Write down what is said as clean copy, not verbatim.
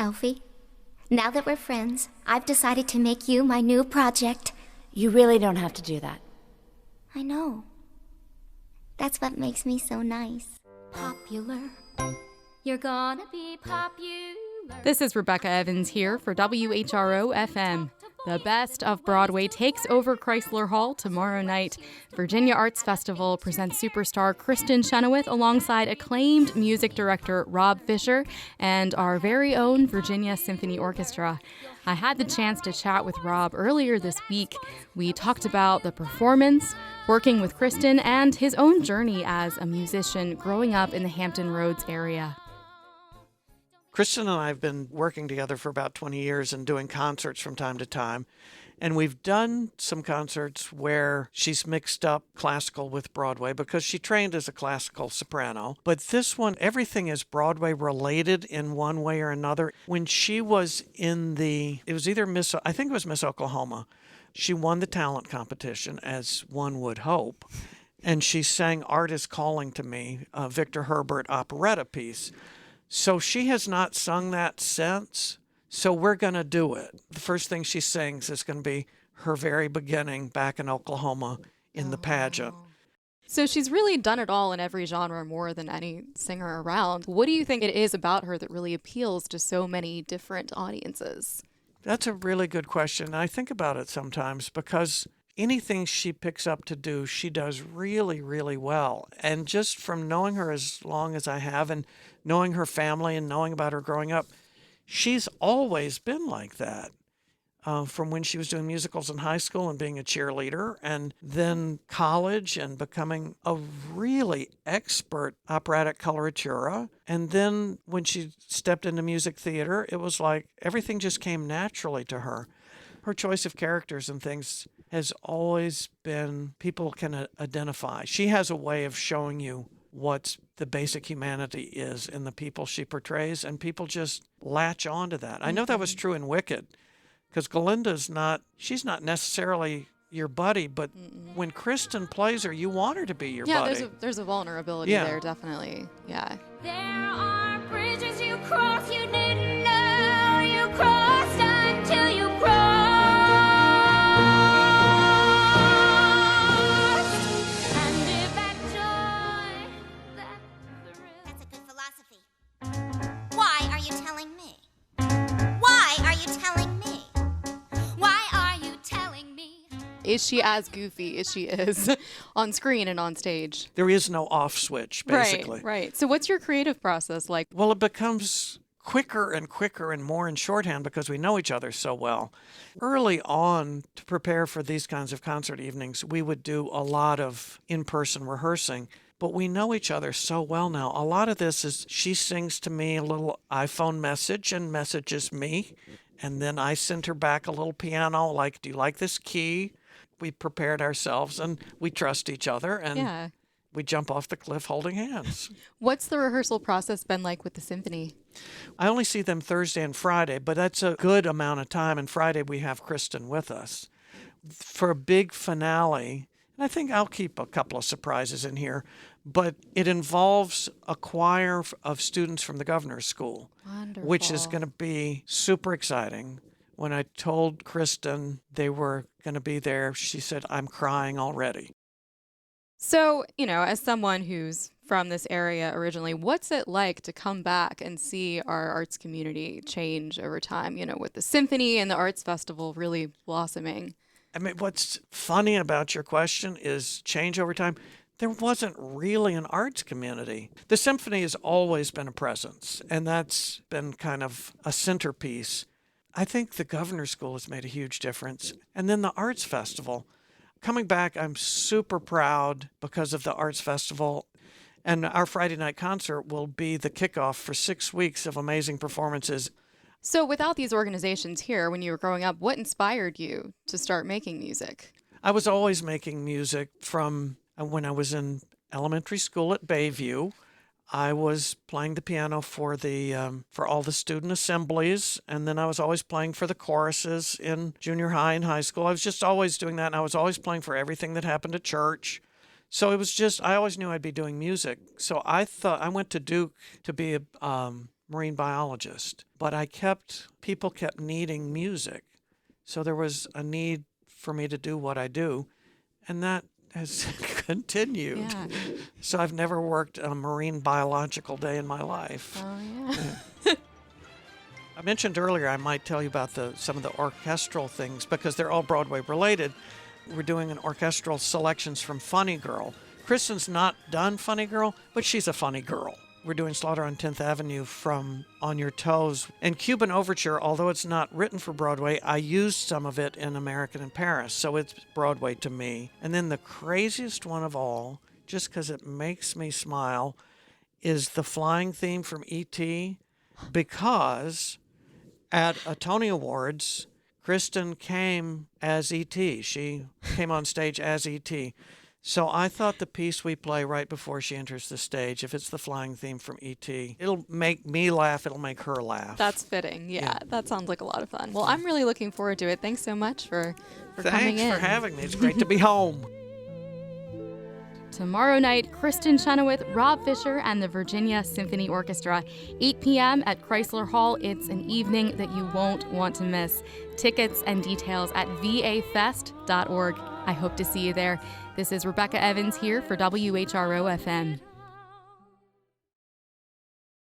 Elfie. Now that we're friends, I've decided to make you my new project. You really don't have to do that. I know. That's what makes me so nice. Popular. You're gonna be popular. This is Rebecca Evans here for WHRO FM. The Best of Broadway takes over Chrysler Hall tomorrow night. Virginia Arts Festival presents superstar Kristin Chenoweth alongside acclaimed music director Rob Fisher and our very own Virginia Symphony Orchestra. I had the chance to chat with Rob earlier this week. We talked about the performance, working with Kristin, and his own journey as a musician growing up in the Hampton Roads area. Kristin and I have been working together for about 20 years and doing concerts from time to time. And we've done some concerts where she's mixed up classical with Broadway because she trained as a classical soprano. But this one, everything is Broadway related in one way or another. When she was it was either I think it was Miss Oklahoma. She won the talent competition, as one would hope. And she sang Art is Calling to Me, a Victor Herbert operetta piece. So she has not sung that since, so we're going to do it. The first thing she sings is going to be her very beginning back in Oklahoma in the pageant. So she's really done it all in every genre more than any singer around. What do you think it is about her that really appeals to so many different audiences? That's a really good question. I think about it sometimes because anything she picks up to do, she does really, really well. And just from knowing her as long as I have and knowing her family and knowing about her growing up, she's always been like that. From when she was doing musicals in high school and being a cheerleader, and then college and becoming a really expert operatic coloratura. And then when she stepped into music theater, it was like everything just came naturally to her. Her choice of characters and things has always been people can identify. She has a way of showing you what the basic humanity is in the people she portrays, and people just latch on to that. I know that was true in Wicked, because she's not necessarily your buddy, but when Kristin plays her, you want her to be your buddy. Yeah, there's a vulnerability there, definitely. Yeah. There are bridges you cross, you didn't know you crossed until you crossed. And if that joy, that thrill. That's a good philosophy. Why are you telling me? Why are you telling me? Why are you telling me? Is she as goofy as she is on screen and on stage? There is no off switch, basically. Right. So what's your creative process like? Well, it becomes quicker and quicker and more in shorthand because we know each other so well. Early on, to prepare for these kinds of concert evenings, we would do a lot of in-person rehearsing, but we know each other so well now. A lot of this is she sings to me a little iPhone message and messages me, and then I send her back a little piano like, do you like this key? We prepared ourselves, and we trust each other, and we jump off the cliff holding hands. What's the rehearsal process been like with the symphony? I only see them Thursday and Friday, but that's a good amount of time. And Friday we have Kristin with us. For a big finale, and I think I'll keep a couple of surprises in here, but it involves a choir of students from the governor's school, which is going to be super exciting. When I told Kristin they were going to be there, she said, I'm crying already. So, as someone who's from this area originally, what's it like to come back and see our arts community change over time, with the symphony and the arts festival really blossoming? I mean, what's funny about your question is change over time. There wasn't really an arts community. The symphony has always been a presence, and that's been kind of a centerpiece. I think the governor's school has made a huge difference. And then the arts festival. Coming back, I'm super proud because of the arts festival. And our Friday night concert will be the kickoff for 6 weeks of amazing performances. So without these organizations here, when you were growing up, what inspired you to start making music? I was always making music from when I was in elementary school at Bayview. I was playing the piano for all the student assemblies, and then I was always playing for the choruses in junior high and high school. I was just always doing that, and I was always playing for everything that happened at church. So I always knew I'd be doing music. So I went to Duke to be marine biologist, but people kept needing music. So there was a need for me to do what I do, and that has continued. Yeah. So I've never worked a marine biological day in my life. Oh, yeah. I mentioned earlier I might tell you about some of the orchestral things because they're all Broadway related. We're doing an orchestral selections from Funny Girl. Kristin's not done Funny Girl, but she's a funny girl. We're doing Slaughter on 10th Avenue from On Your Toes. And Cuban Overture, although it's not written for Broadway, I used some of it in American in Paris, so it's Broadway to me. And then the craziest one of all, just because it makes me smile, is the flying theme from E.T., because at a Tony Awards, Kristin came as E.T. She came on stage as E.T. So I thought the piece we play right before she enters the stage, if it's the flying theme from E.T., it'll make me laugh, it'll make her laugh. That's fitting. Yeah, that sounds like a lot of fun. Well, I'm really looking forward to it. Thanks so much for coming in. Thanks for having me. It's great to be home. Tomorrow night, Kristin Chenoweth, Rob Fisher, and the Virginia Symphony Orchestra, 8 p.m. at Chrysler Hall. It's an evening that you won't want to miss. Tickets and details at vafest.org. I hope to see you there. This is Rebecca Evans here for WHRO FM.